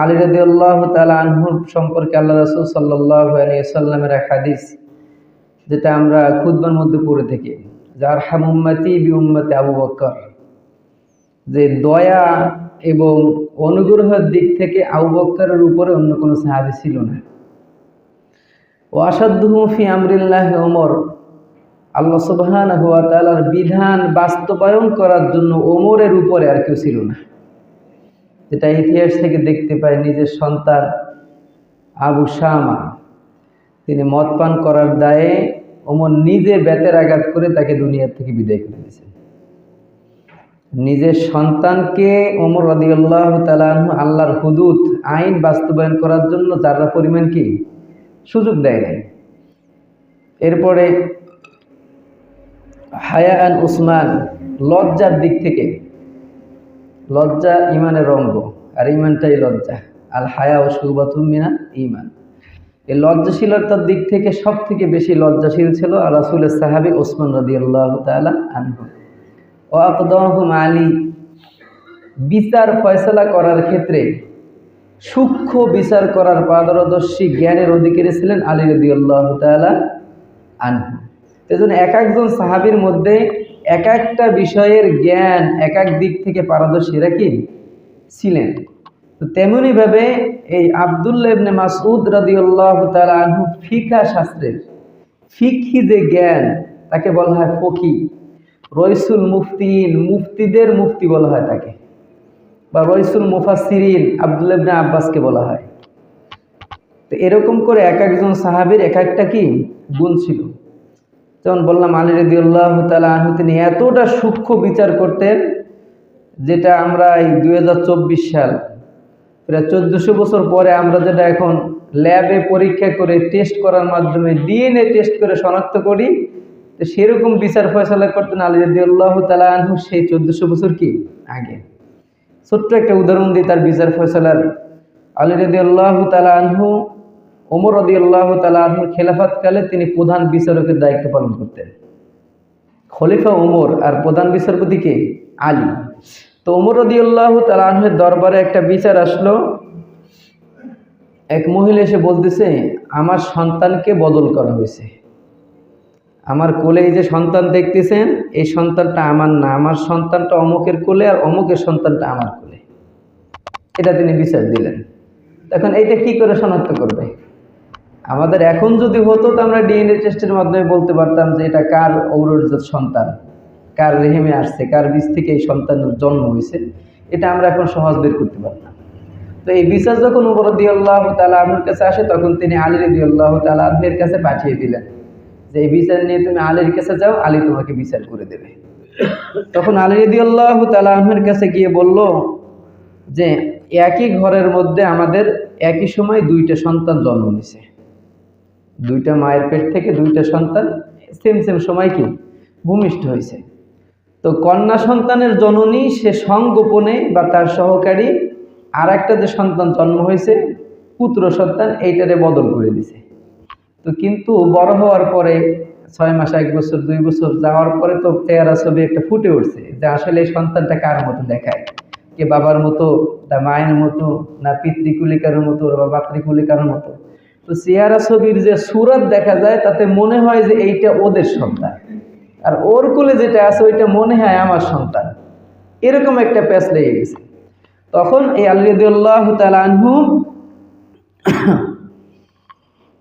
আলী রাদিয়াল্লাহু তাআলা আনহু সম্পর্কে আল্লাহ রাসূল সাল্লাল্লাহু আলাইহি ওয়াসাল্লামের এক হাদিস, যেটা আমরা খুতবার মধ্যে পড়ে থাকি, যে আরহাম উম্মতি বি উম্মতি আবু বকর, যে দয়া এবং অনুগ্রহের দিক থেকে আবু বকরের উপরে অন্য কোনো সাহাবী ছিল না। ওয়াসাদুহু ফি আমরিল্লাহি ওমর, আল্লাহ সুবহানাহু ওয়া তাআলার বিধান বাস্তবায়ন করার জন্য ওমরের উপরে আর কেউ ছিল না। যেটা ইতিহাস থেকে দেখতে পাই, নিজের সন্তান আবু শামা, তিনি মদ পান করার দায়ে ওমর নিজে বেতের আঘাত করে তাকে দুনিয়ার থেকে বিদায় করে দিয়েছেন। নিজের সন্তানকে ওমর রাদিয়াল্লাহু তাআলা আনহু আল্লাহর হুদুদ আইন বাস্তবায়ন করার জন্য যারা পরিমাণ কি সুযোগ দেয় নাই। এরপরে হায়াআন উসমান, লজ্জার দিক থেকে, লজ্জা ইমানের অঙ্গ, আর ইমানটাই লজ্জা। আল হায়া ও শুবাতুম মিনাল ঈমান। এই লজ্জাশীলতার দিক থেকে সব থেকে বেশি লজ্জাশীল ছিল রাসূলের সাহাবী ওসমান রাদিয়াল্লাহু তাআলা আনহু। ও আকদাহুম আলী, বিচার ফয়সালা করার ক্ষেত্রে সূক্ষ্ম বিচার করার পারদর্শী জ্ঞানের অধিকারী ছিলেন আলী রাদিয়াল্লাহু তাআলা আনহু। এজন্য এক একজন সাহাবীর মধ্যে এক একটা বিষয়ের জ্ঞান এক এক দিক থেকে পারদর্শীরা কি ছিলেন। তো তেমনিভাবে এই আব্দুল্লাহ ইবনে মাসউদ রাদিয়াল্লাহু তাআলা আনহু ফিকহ শাস্ত্রের ফিকহি যে জ্ঞান, তাকে বলা হয় ফকিহ। রইসুল মুফতিন, মুফতিদের মুফতি বলা হয় তাকে, বা রইসুল মুফাসসিরিন আব্দুল্লাহ ইবনে আব্বাসকে বলা হয়। তো এরকম করে এক একজন সাহাবীর এক একটা কি গুণ ছিল। যেমন বললাম, আলী রাদিয়াল্লাহু তাআলা আনহু তিনি এতটা সূক্ষ্ম বিচার করতেন, যেটা আমরা এই 2024 সাল, প্রায় 1400 বছর পরে আমরা যেটা এখন ল্যাবে পরীক্ষা করে টেস্ট করার মাধ্যমে ডিএনএ টেস্ট করে শনাক্ত করি, তো সেরকম বিচার ফয়সালা করতেন আলী রাদিয়াল্লাহু তাআলা আনহু সেই 1400 বছর কি আগে। ছোট্ট একটা উদাহরণ দিই তার বিচার ফয়সালার। আলী রাদিয়াল্লাহু তাআলা আনহু ওমর রাদিয়াল্লাহু তাআলা আনহুর খেলাফতকালে তিনি প্রধান বিচারকের দায়িত্ব পালন করতেন। খলিফা ওমর আর প্রধান বিচারপতি কে? আলী। তো ওমর রাদিয়াল্লাহু তাআলা আনহুর দরবারে একটা বিচার আসলো। এক মহিলা এসে বলতেছে, আমার সন্তানকে বদল করা হয়েছে, আমার কোলে এই যে সন্তান দেখতেছেন, এই সন্তানটা আমার না, আমার সন্তানটা অমুকের কোলে আর অমুকের সন্তানটা আমার কোলে। এটা তিনি বিচার দিলেন। এখন এইটা কি করে শনাক্ত করবে? আমাদের এখন যদি হতো তো আমরা ডিএনএ টেস্টের মাধ্যমে বলতে পারতাম যে এটা কার ঔরজাত সন্তান, কার রেহেমে আসছে, কার বীজ থেকে এই সন্তানের জন্ম হয়েছে, এটা আমরা এখন সহজ বের করতে পারতাম। তো এই বিচার যখন ওমর রাদিয়াল্লাহু তাআলা আনহুর কাছে আসে, তখন তিনি আলী রাদিয়াল্লাহু তাআলা আনহুর কাছে পাঠিয়ে দিলেন যে এই বিচার নিয়ে তুমি আলীর কাছে যাও, আলী তোমাকে বিচার করে দেবে। তখন আলী রাদিয়াল্লাহু তাআলা আনহুর কাছে গিয়ে বলল যে একই ঘরের মধ্যে আমাদের একই সময় দুইটা সন্তান জন্ম নিছে, দুইটা মায়ের পেট থেকে দুইটা সন্তান সেম সময় কি ভূমিষ্ঠ হয়েছে। তো কন্যা সন্তানের জননী সে সংগোপনে বা তার সহকারী আর একটা যে সন্তান জন্ম হয়েছে পুত্র সন্তান, এইটারে বদল করে দিছে। তো কিন্তু বড় হওয়ার পরে 6 মাস, 1 বছর, 2 বছর যাওয়ার পরে তো চেহারা ছবি একটা ফুটে উঠছে যে আসলে এই সন্তানটা কার মতো দেখায়, কে বাবার মতো না মায়ের মতো, না পিতৃকুলিকার মতো বা মাতৃকুলিকার মতো। তো চেহারা ছবির যে সুরত দেখা যায় তাতে মনে হয় যে এইটা ওদের সন্তান, আর ওর কোলে যেটা আছে ওইটা মনে হয় আমার সন্তান। এরকম একটা প্যাচ লেগে গেছে। তখন এই আলী রাদিয়াল্লাহু তাআলা আনহু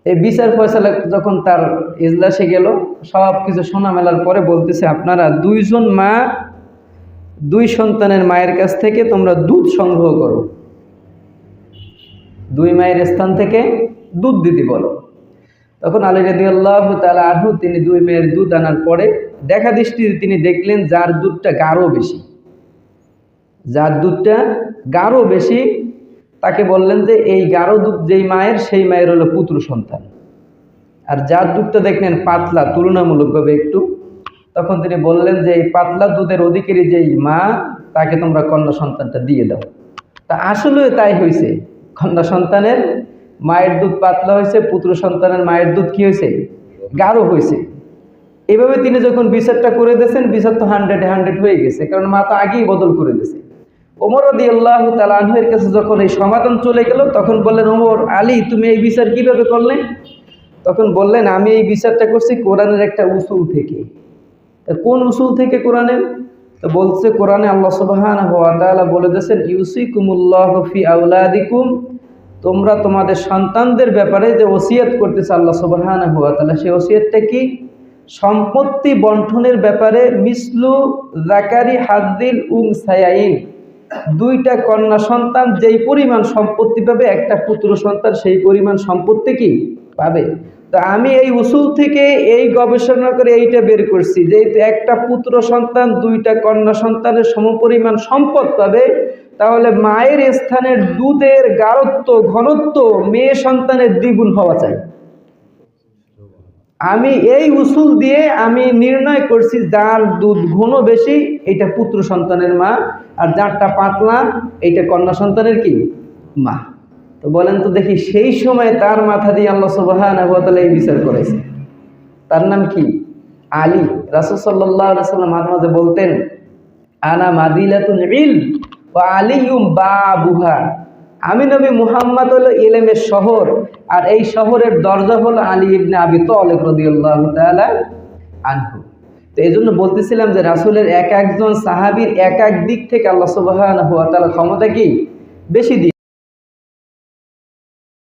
এই বিচার ফয়সালা যখন তার ইজলাসে গেল, সব কিছু শোনা মেলার পরে বলতেছে, আপনারা দুইজন মা দুই সন্তানের মায়ের কাছ থেকে তোমরা দুধ সংগ্রহ করো, দুই মায়ের স্থান থেকে দুধ দিতে বলো। তখন আলী রাদিয়াল্লাহু তাআলা আনহু তিনি দুই মেয়ের দুধ আনার পরে দেখা দৃষ্টিতে তিনি দেখলেন যার দুধটা গাঢ় বেশি, যার দুধটা গাঢ় বেশি তাকে বললেন যে এই গাঢ় দুধ যেই মায়ের, সেই মায়ের হলো পুত্র সন্তান। আর যার দুধটা দেখলেন পাতলা তুলনামূলকভাবে একটু, তখন তিনি বললেন যে এই পাতলা দুধের অধিকারী যেই মা, তাকে তোমরা কন্যা সন্তানটা দিয়ে দাও। তা আসলে তাই হয়েছে, কন্যা সন্তানের মায়ের দুধ পাতলা হয়েছে, পুত্র সন্তানের মায়ের দুধ কি হয়েছে গাঢ় হয়েছে। এইভাবে তিনি যখন বিচারটা করে দিয়েছেন, বিচার তো 100-100 হয়ে গেছে, কারণ মা তো আগেই বদল করে দিয়েছে। ওমর রাদিয়াল্লাহু তাআলা আনহুর কাছে যখন এই সমাধান চলে গেল, তখন বললেন, ওমর, আলী, তুমি এই বিচার কিভাবে করলে? তখন বললেন, আমি এই বিচারটা করছি কোরআনের একটা উসুল থেকে। তা কোন উসুল থেকে কোরআনের? তো বলছে, কোরআনে আল্লাহ সুবহানাহু ওয়া তাআলা বলে দিয়েছেন, ইউসিকুমুল্লাহু ফি আওলাদিকুম, তোমরা তোমাদের সন্তানদের ব্যাপারে যে ওসিয়ত করতেছে আল্লাহ সুবহানাহু ওয়া তাআলা, সেই ওসিয়তটা কি? সম্পত্তি বন্টনের ব্যাপারে মিসলু যাকারি হাযিল উনসায়াইন, দুইটা কন্যা সন্তান যেই পরিমাণ সম্পত্তি পাবে, একটা পুত্র সন্তান সেই পরিমাণ সম্পত্তি কি পাবে। তো আমি এই উসুল থেকে এই গবেষণা করে এইটা বের করছি, যেহেতু একটা পুত্র সন্তান দুইটা কন্যা সন্তানের সমপরিমাণ সম্পদ পাবে, তাহলে মায়ের স্থানের দুধের গাঢ়ত্ব ঘনত্ব মেয়ে সন্তানের দ্বিগুণ হওয়া চাই। আমি এই উসুল দিয়ে আমি নির্ণয় করছি, যার দুধ ঘন বেশি এটা পুত্র সন্তানের মা, আর যারটা পাতলা এইটা কন্যা সন্তানের কি মা। তো বলেন তো দেখি, সেই সময় তার মাথা দিয়ে আল্লাহ সুবহানাহু ওয়া তাআলা এই বিচার করেছে। তার নাম কি? আলী। রাসূল সাল্লাল্লাহু আলাইহি ওয়াসাল্লাম মাঝে মাঝে বলতেন, আনা মাদিলাতুল ইলম ওয়া আলিয়ুম বাবুহা, আমি নবী মুহাম্মদ হলো ইলমের শহর, আর এই শহরের দরজা হলো আলী ইবনে আবি তালিব রাদিয়াল্লাহু তাআলা আনহু। তো এই জন্য বলতেছিলাম যে রাসূলের এক একজন সাহাবীর এক এক দিক থেকে আল্লাহ সুবহানাহু ওয়া তাআলা ক্ষমতা কি বেশি দিয়ে